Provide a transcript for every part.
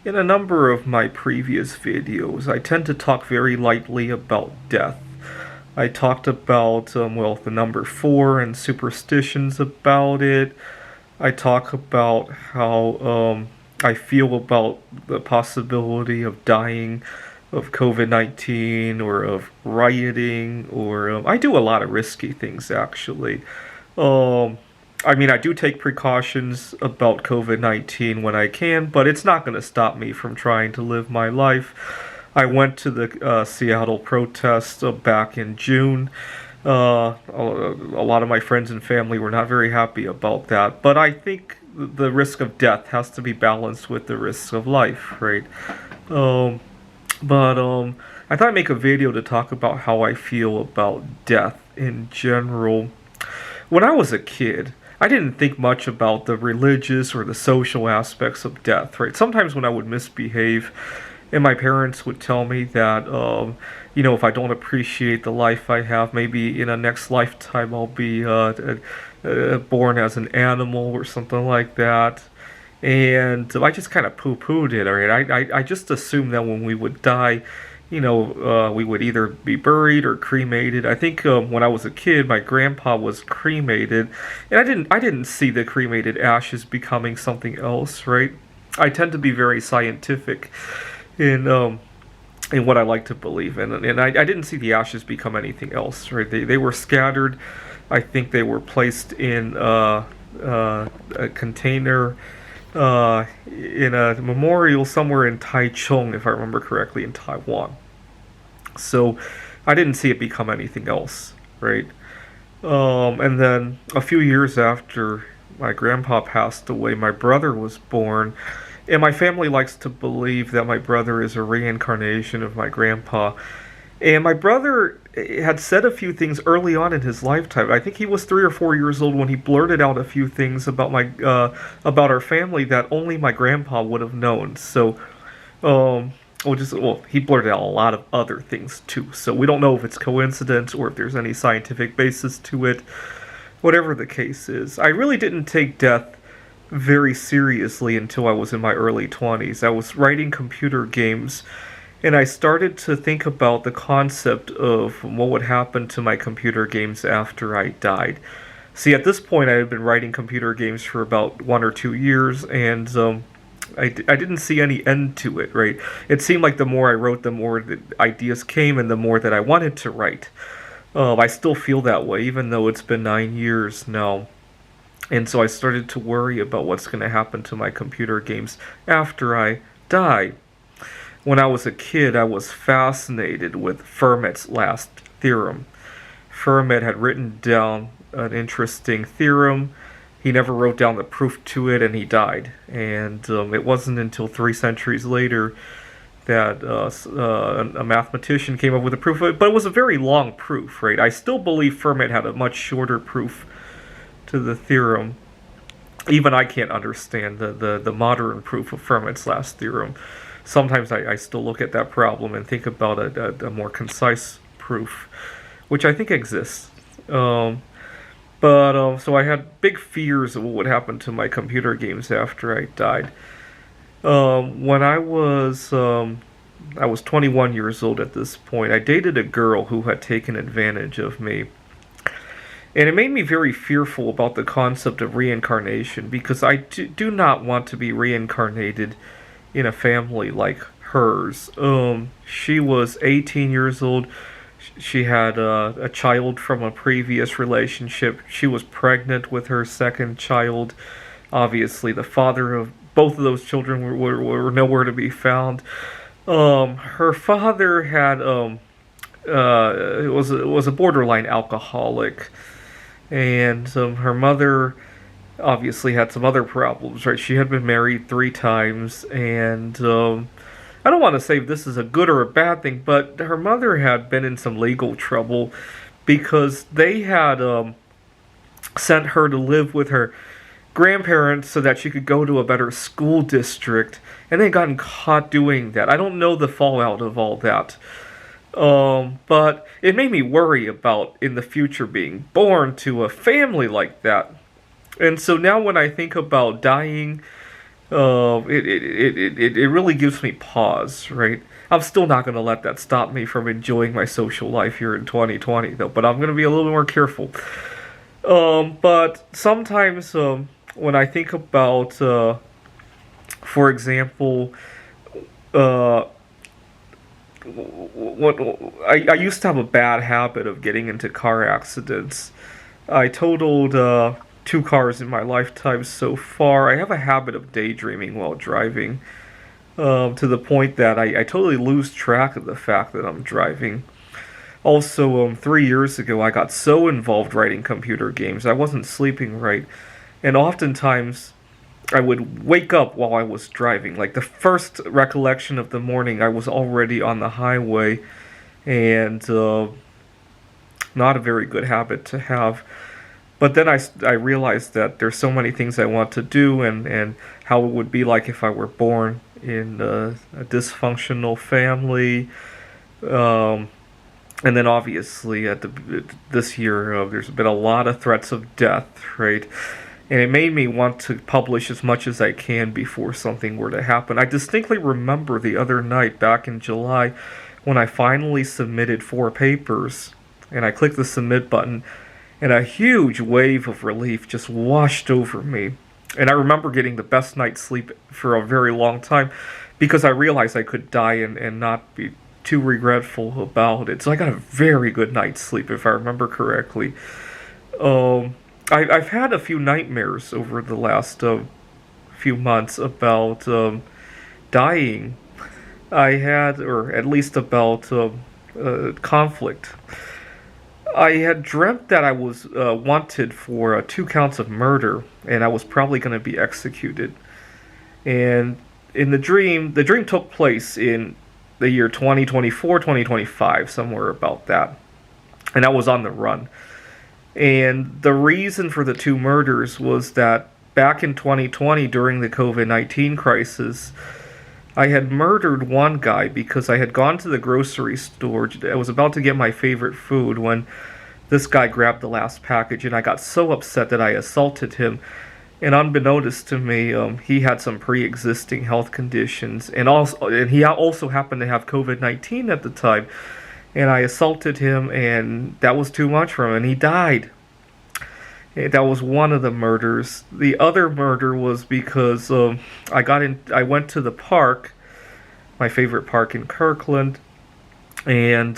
In a number of my previous videos, I tend to talk very lightly about death. I talked about, the number 4 and superstitions about it. I talk about how I feel about the possibility of dying of COVID-19 or of rioting, or I do a lot of risky things actually. Um, I do take precautions about COVID-19 when I can, but it's not going to stop me from trying to live my life. I went to the Seattle protests back in June. A lot of my friends and family were not very happy about that, but I think the risk of death has to be balanced with the risks of life, right? Um, but I thought I'd make a video to talk about how I feel about death in general. When I was a kid, I didn't think much about the religious or the social aspects of death, right? Sometimes when I would misbehave, and my parents would tell me that, if I don't appreciate the life I have, maybe in a next lifetime I'll be born as an animal or something like that. And I just kind of poo-pooed it, right? I just assumed that when we would die, we would either be buried or cremated. I think when I was a kid, my grandpa was cremated, and I didn't see the cremated ashes becoming something else, right? I tend to be very scientific in what I like to believe in, and I didn't see the ashes become anything else, right? They were scattered. I think they were placed in a container in a memorial somewhere in Taichung, if I remember correctly, in Taiwan. So I didn't see it become anything else, right? And then a few years after my grandpa passed away, my brother was born. And my family likes to believe that my brother is a reincarnation of my grandpa. And my brother had said a few things early on in his lifetime. I think he was 3 or 4 years old when he blurted out a few things about about our family that only my grandpa would have known. So, he blurted out a lot of other things too. So we don't know if it's coincidence or if there's any scientific basis to it. Whatever the case is, I really didn't take death very seriously until I was in my early 20s. I was writing computer games, and I started to think about the concept of what would happen to my computer games after I died. See, at this point, I had been writing computer games for about 1 or 2 years, and I didn't see any end to it, right? It seemed like the more I wrote, the more the ideas came, and the more that I wanted to write. I still feel that way, even though it's been 9 years now. And so I started to worry about what's going to happen to my computer games after I die. When I was a kid, I was fascinated with Fermat's last theorem. Fermat had written down an interesting theorem. He never wrote down the proof to it, and he died. And it wasn't until 3 centuries later that a mathematician came up with a proof of it. But it was a very long proof, right? I still believe Fermat had a much shorter proof to the theorem. Even I can't understand the modern proof of Fermat's last theorem. Sometimes I still look at that problem and think about a more concise proof, which I think exists. So I had big fears of what would happen to my computer games after I died. When I was 21 years old at this point, I dated a girl who had taken advantage of me. And it made me very fearful about the concept of reincarnation, because I do not want to be reincarnated in a family like hers. She was 18 years old. She had a child from a previous relationship. She was pregnant with her second child. Obviously, the father of both of those children were nowhere to be found. Her father had was a borderline alcoholic. And her mother obviously had some other problems, right? She had been married 3 times, and I don't want to say if this is a good or a bad thing, but her mother had been in some legal trouble because they had sent her to live with her grandparents so that she could go to a better school district, and they gotten caught doing that. I don't know the fallout of all that. But it made me worry about in the future being born to a family like that. And so now when I think about dying, It really gives me pause, right? I'm still not going to let that stop me from enjoying my social life here in 2020, though. But I'm going to be a little more careful. But sometimes when I think about, for example, uh, what I used to have a bad habit of getting into car accidents. I totaled two cars in my lifetime so far. I have a habit of daydreaming while driving, to the point that I totally lose track of the fact that I'm driving. Also, 3 years ago, I got so involved writing computer games, I wasn't sleeping right. And oftentimes, I would wake up while I was driving. Like the first recollection of the morning, I was already on the highway, and not a very good habit to have. But then I realized that there's so many things I want to do, and how it would be like if I were born in a dysfunctional family. Um, and then obviously this year, there's been a lot of threats of death, right? And it made me want to publish as much as I can before something were to happen. I distinctly remember the other night back in July when I finally submitted 4 papers, and I clicked the submit button, and a huge wave of relief just washed over me. And I remember getting the best night's sleep for a very long time because I realized I could die and not be too regretful about it. So I got a very good night's sleep, if I remember correctly. I've had a few nightmares over the last few months about dying. I had, or at least about conflict. I had dreamt that I was wanted for 2 counts of murder, and I was probably going to be executed. And in the dream took place in the year 2024, 2025, somewhere about that. And I was on the run. And the reason for the 2 murders was that back in 2020, during the COVID-19 crisis, I had murdered one guy because I had gone to the grocery store. I was about to get my favorite food when this guy grabbed the last package, and I got so upset that I assaulted him. And unbeknownst to me, he had some pre-existing health conditions, and he also happened to have COVID-19 at the time. And I assaulted him, and that was too much for him, and he died. And that was one of the murders. The other murder was because I went to the park, my favorite park in Kirkland, and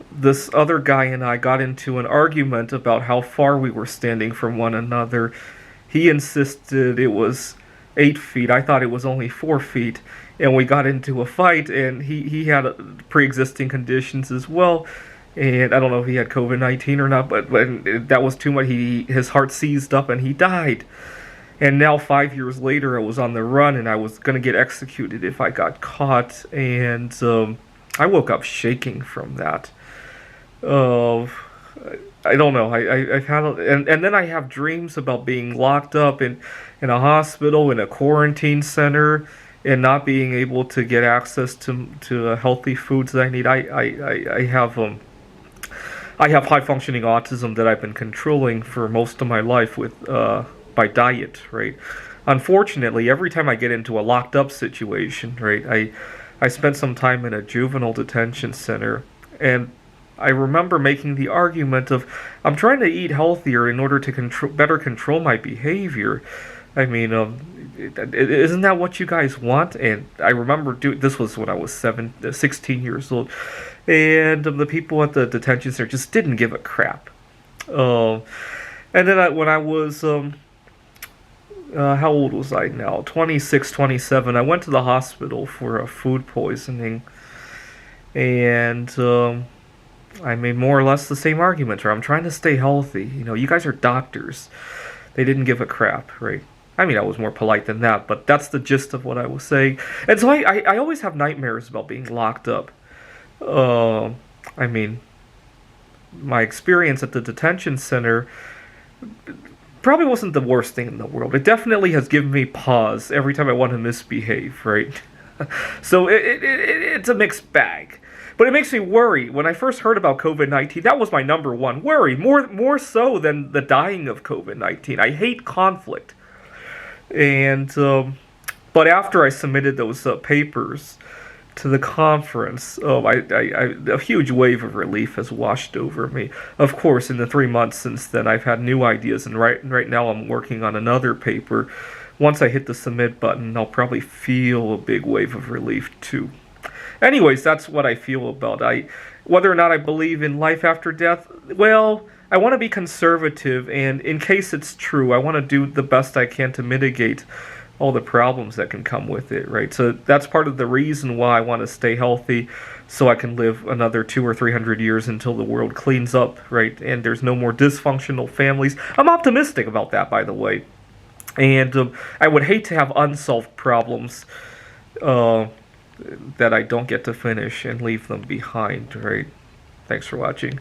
this other guy and I got into an argument about how far we were standing from one another. He insisted it was 8 feet. I thought it was only 4 feet. And we got into a fight, and he had pre-existing conditions as well. And I don't know if he had COVID-19 or not, but that was too much. His heart seized up, and he died. And now 5 years later, I was on the run, and I was going to get executed if I got caught. And I woke up shaking from that. I don't know. I've had, and then I have dreams about being locked up in a hospital, in a quarantine center, and not being able to get access to healthy foods that I need. I have high functioning autism that I've been controlling for most of my life with by diet, right? Unfortunately, every time I get into a locked up situation, right, I spent some time in a juvenile detention center, and I remember making the argument of I'm trying to eat healthier in order to better control my behavior. I mean, isn't that what you guys want? And I remember this was when I was 16 years old, and the people at the detention center just didn't give a crap. And then when I was how old was I now? 26, 27. I went to the hospital for a food poisoning, and I made more or less the same argument. Or I'm trying to stay healthy. You know, you guys are doctors. They didn't give a crap, right? I mean, I was more polite than that, but that's the gist of what I was saying. And so I always have nightmares about being locked up. I mean, my experience at the detention center probably wasn't the worst thing in the world. It definitely has given me pause every time I want to misbehave, right? So it's a mixed bag. But it makes me worry. When I first heard about COVID-19, that was my number one worry, more so than the dying of COVID-19. I hate conflict. And But after I submitted those papers to the conference, a huge wave of relief has washed over me. Of course, in the 3 months since then, I've had new ideas, and right now I'm working on another paper. Once I hit the submit button, I'll probably feel a big wave of relief too. Anyways, that's what I feel about whether or not I believe in life after death. Well, I want to be conservative, and in case it's true, I want to do the best I can to mitigate all the problems that can come with it, right? So that's part of the reason why I want to stay healthy, so I can live another 200 or 300 years until the world cleans up, right? And there's no more dysfunctional families. I'm optimistic about that, by the way. And I would hate to have unsolved problems that I don't get to finish and leave them behind, right? Thanks for watching.